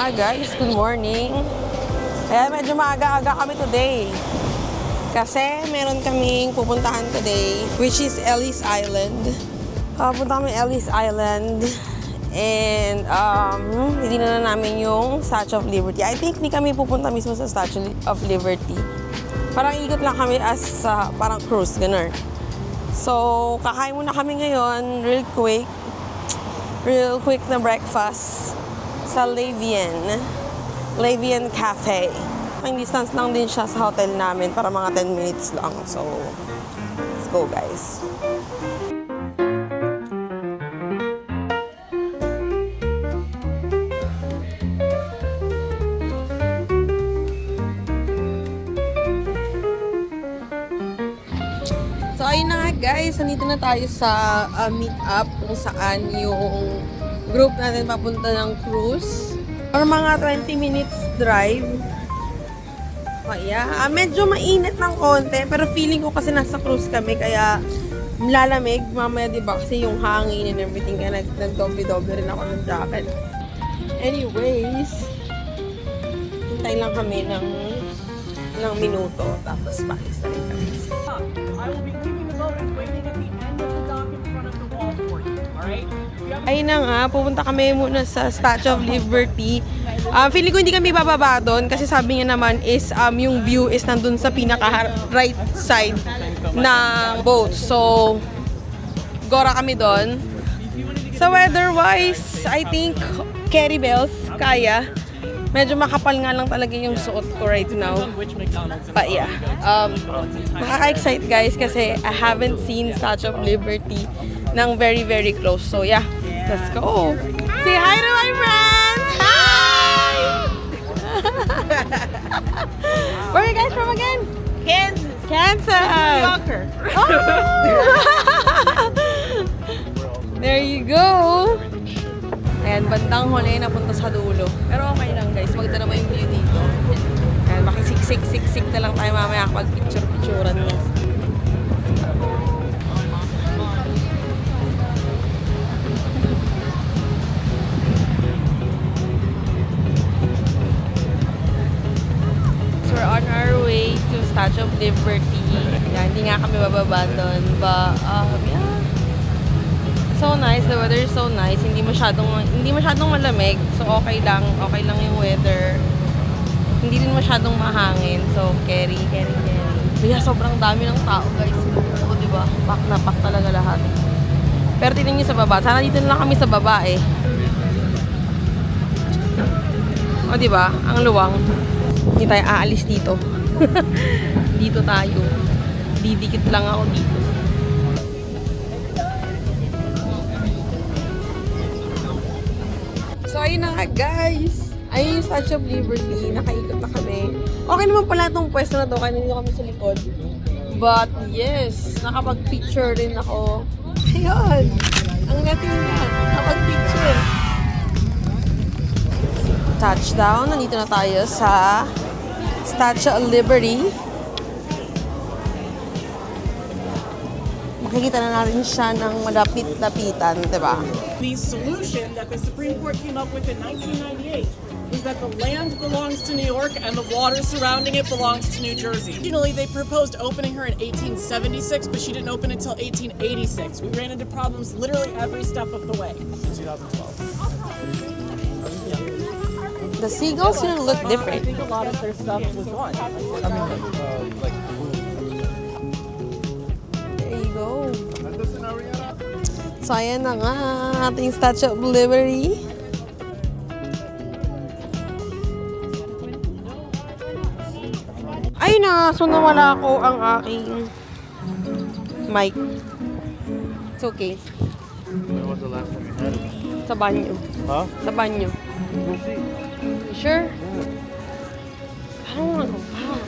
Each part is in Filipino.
nga guys, good morning. Kaya medyo maaga-aga kami today. Kasi meron kaming pupuntahan today, which is Ellis Island. Punta kami Ellis Island. And hindi na namin yung Statue of Liberty. I think hindi kami pupunta mismo sa Statue of Liberty. Parang ikot lang kami as parang cruise, ganun. So, kakain muna kami ngayon, real quick na breakfast sa Lavian Cafe. Ang distance lang din siya sa hotel namin para mga 10 minutes lang. So, let's go guys. So, ayun na nga guys, nandito na tayo sa meet-up kung saan yung group natin papunta ng cruise. Or mga 20 minutes drive. Kaya, medyo mainit ng konti, pero feeling ko kasi nasa cruise kami, kaya lalamig. Mamaya, diba, kasi yung hangin and everything, kaya nag-doble-doble rin ako ng jacket. Anyways, hintay lang kami ng minuto, tapos balik na rin kami. I will be leaving the boat and waiting at the end of the dock in front of the wall for you, alright? Ayun na nga, pupunta kami muna sa Statue of Liberty. Feeling ko hindi kami bababa doon kasi sabi niya naman is yung view is nandun sa pinaka right side ng boat. So, gora kami doon. Sa weather-wise, I think carry bells, kaya. Medyo makapal nga lang talaga yung suot ko right now. But yeah, nakaka-excite guys kasi I haven't seen Statue of Liberty ng very, very close. So yeah, let's go! Say hi to my friends! Hi! Where are you guys from again? Kansas. Kansas! New Yorker. Oh! There you go! Ayan, bandang huli napunta sa dulo. Pero okay lang guys, maganda naman yung view dito. Ayan, makisiksik-siksik na lang tayo mamaya kapag picture-picturean na. So we're on our way to Statue of Liberty. Ayan, hindi nga kami bababa doon. But, yeah. So nice, the weather is so nice. Hindi masyadong malamig. So okay lang yung weather. Hindi din masyadong mahangin. So carry. Kaya sobrang dami ng tao, guys. O, di ba? Pack na pack talaga lahat. Pero tingnan niyo sa baba. Sana dito na lang kami sa baba eh. O, di ba? Ang luwang. Hindi tayo aalis dito. Dito tayo. Didikit lang ako dito. So, ayun na nga, guys. Ayun yung Statue of Liberty. Nakaikot na kami. Okay naman pala itong pwesto na to. Kaya nandito kami sa likod. But, yes. Nakapag-picture rin ako. Ayun. Ang natin na. Nakapag-picture. Touchdown. Nandito na tayo sa Statue of Liberty. Makikita na natin siya ng malapit-lapitan, diba? The solution that the Supreme Court came up with in 1998 was that the land belongs to New York and the water surrounding it belongs to New Jersey. Originally, they proposed opening her in 1876, but she didn't open until 1886. We ran into problems literally every step of the way. 2012. The seagulls here look I different. think a lot of their stuff was gone. There you go. So, ayan na nga, ating Statue of Liberty. Ayun na, so nawala ko ang aking mic. It's okay. When was the last time you had it? Sa banyo. Huh? Sa banyo. We'll see. Sure? I don't wanna go back.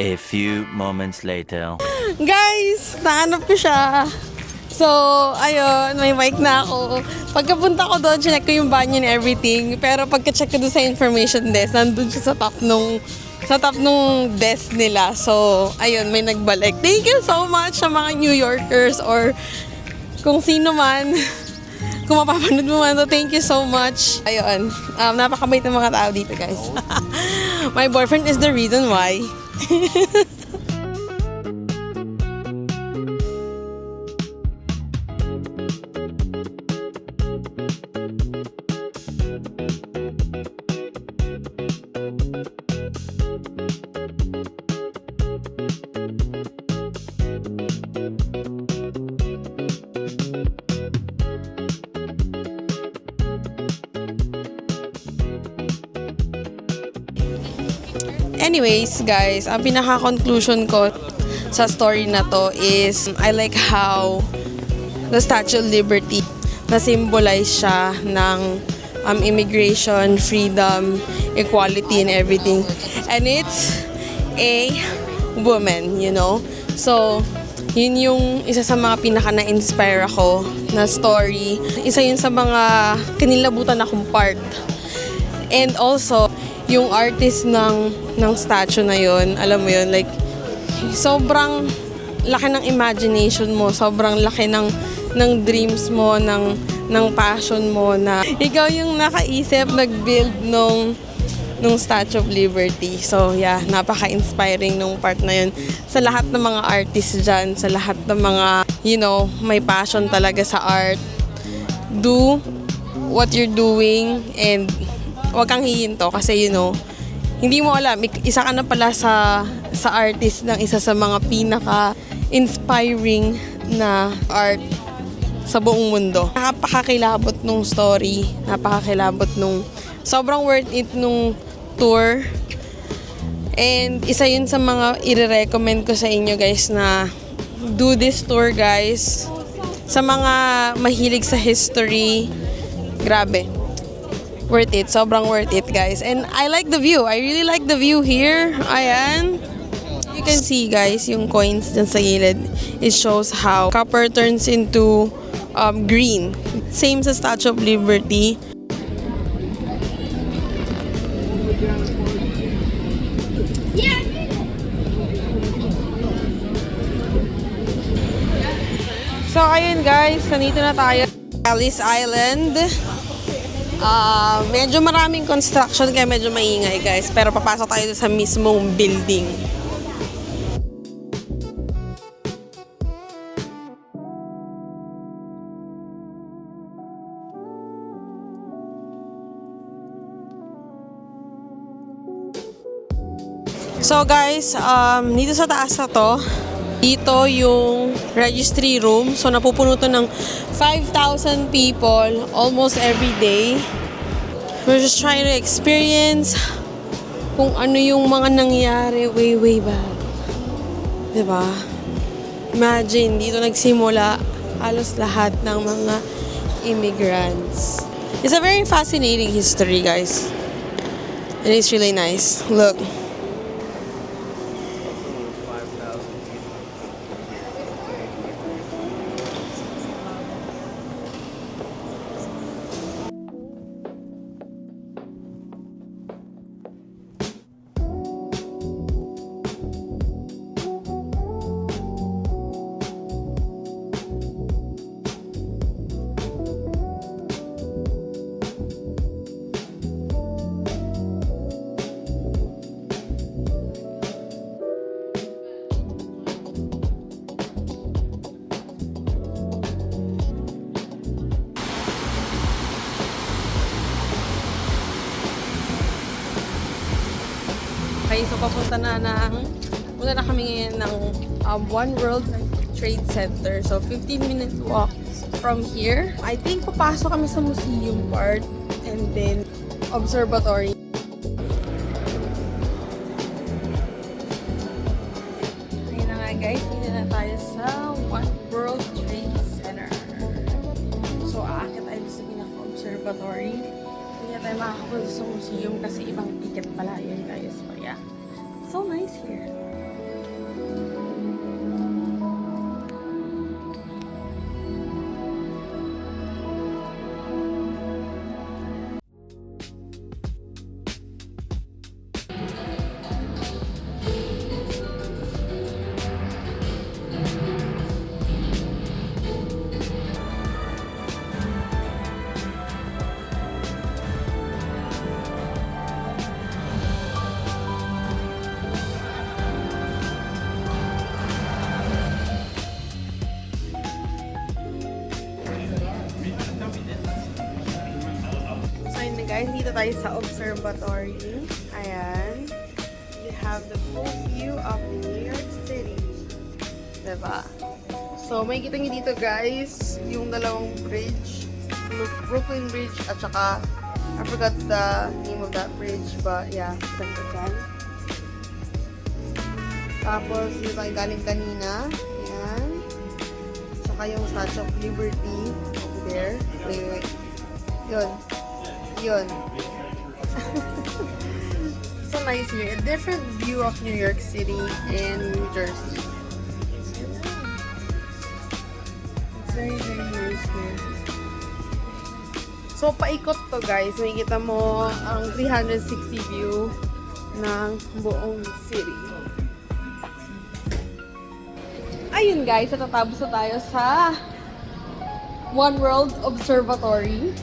A few moments later. Guys, nahanap ko siya. So, ayun, may mic na ako. Pagkapunta ko doon, chinek ko yung banyo and everything. Pero pagka-check ko doon sa information desk, nandun siya sa top nung desk nila. So, ayun, may nagbalik. Thank you so much sa mga New Yorkers or kung sino man Kung mapapanood mo man to, thank you so much. Ayun, napakabait ng mga tao dito, guys. My boyfriend is the reason why. Anyways, guys, ang pinaka-conclusion ko sa story na to is I like how the Statue of Liberty na-symbolize siya ng immigration, freedom, equality, and everything. And it's a woman, you know? So, yun yung isa sa mga pinaka-na-inspire ako na story. Isa yun sa mga kinilabutan akong part. And also, yung artist ng statue na yun, alam mo yun, like, sobrang laki ng imagination mo, sobrang laki ng dreams mo, ng passion mo na ikaw yung nakaisip, nag-build nung Statue of Liberty. So, yeah, napaka-inspiring nung part na yun. Sa lahat ng mga artists dyan, sa lahat ng mga, you know, may passion talaga sa art, do what you're doing and huwag kang hihinto kasi, you know, hindi mo alam, isa ka na pala sa artist ng isa sa mga pinaka-inspiring na art sa buong mundo. Napakakilabot nung story, napakakilabot nung sobrang worth it nung tour. And isa yun sa mga i-recommend ko sa inyo, guys, na do this tour, guys. Sa mga mahilig sa history, grabe. Worth it. Sobrang worth it, guys. And I like the view. I really like the view here. Ayan. You can see, guys, yung coins dyan sa gilid. It shows how copper turns into green. Same sa Statue of Liberty. So, ayun, guys. Nandito na tayo. Alice Island. Medyo maraming construction kaya medyo maingay, guys. Pero papasok tayo sa mismong building. So, guys, dito sa taas na to, dito yung registry room. So, napupuno to ng 5,000 people almost every day. We're just trying to experience kung ano yung mga nangyari way back. Diba? Imagine, dito nagsimula halos lahat ng mga immigrants. It's a very fascinating history, guys. And it's really nice. Look. Okay, so papunta na kami ngayon ng One World Trade Center. So, 15-minute walk from here. I think papasok kami sa museum part and then observatory. Ayun na nga, guys. Dito na tayo sa One World Trade Center. So, aakit tayo sa pinaka-observatory. Hindi tayo makakapunta sa museum kasi ibang ticket pala yun, guys. So, yeah. So nice here. nandito tayo sa observatory. Ayan. We have the full view of New York City. Diba? So, may kita nyo dito guys, yung dalawang bridge. Brooklyn Bridge at saka, I forgot the name of that bridge, but yeah, ganda dyan. Tapos, yung tayo galing kanina. Ayan. Saka yung Statue of Liberty over there. Wait. Yun. Yun. So nice here. A different view of New York City and New Jersey. It's very, very nice here. So, paikot to guys. Makikita mo ang 360 view ng buong city. Ayun guys, natatapos na tayo sa One World Observatory.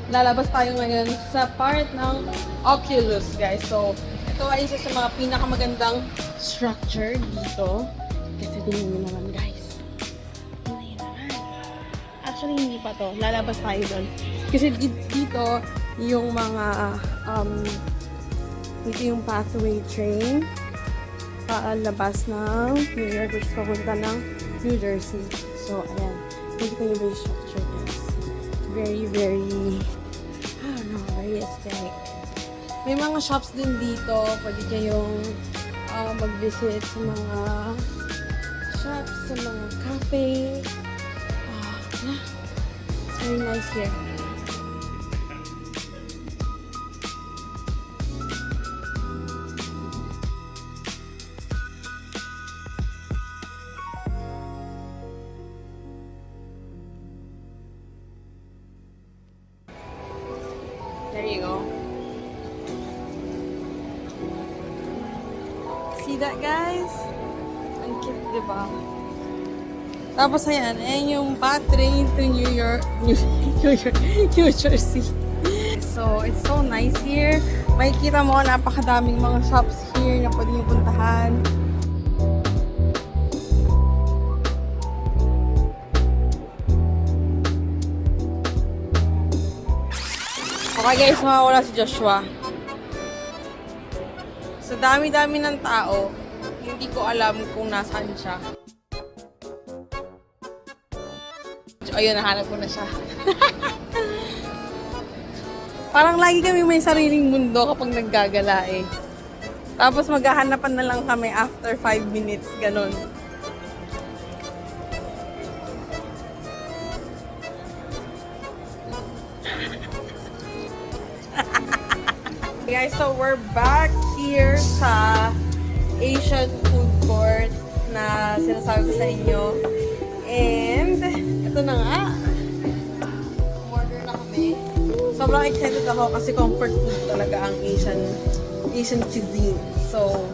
Lalabas tayo ngayon sa part ng Oculus, guys. So, ito ay isa sa mga pinakamagandang structure dito. Kasi tingnan nyo naman, guys. Tingnan nyo naman. Actually, hindi pa to. Lalabas tayo doon. Kasi dito, yung mga, dito yung pathway train. Paalabas ng New York, which papunta ng New Jersey. So, ayan. Dito yung base structure, guys. Very, very, I don't know, very aesthetic. May mga shops din dito. Pwede kayong mag-visit sa mga shops, sa mga cafe. Yeah. It's very nice here. There you go. See that, guys? Ang cute, diba? Tapos, ayan. Ayan yung path train to New Jersey. So, it's so nice here. Makikita mo, napakadaming mga shops here na pwede nyo puntahan. Okay guys, mawawala si Joshua. Sa dami-dami ng tao, hindi ko alam kung nasaan siya. Ayun, nahanap ko na siya. Parang lagi kami may sariling mundo kapag naggagala eh. Tapos maghahanapan na lang kami after 5 minutes, ganun. Guys, so we're back here sa Asian food court na sinasabi ko sa inyo. And, ito na nga. Order na kami. Sobrang excited ako kasi comfort food talaga ang Asian cuisine. So,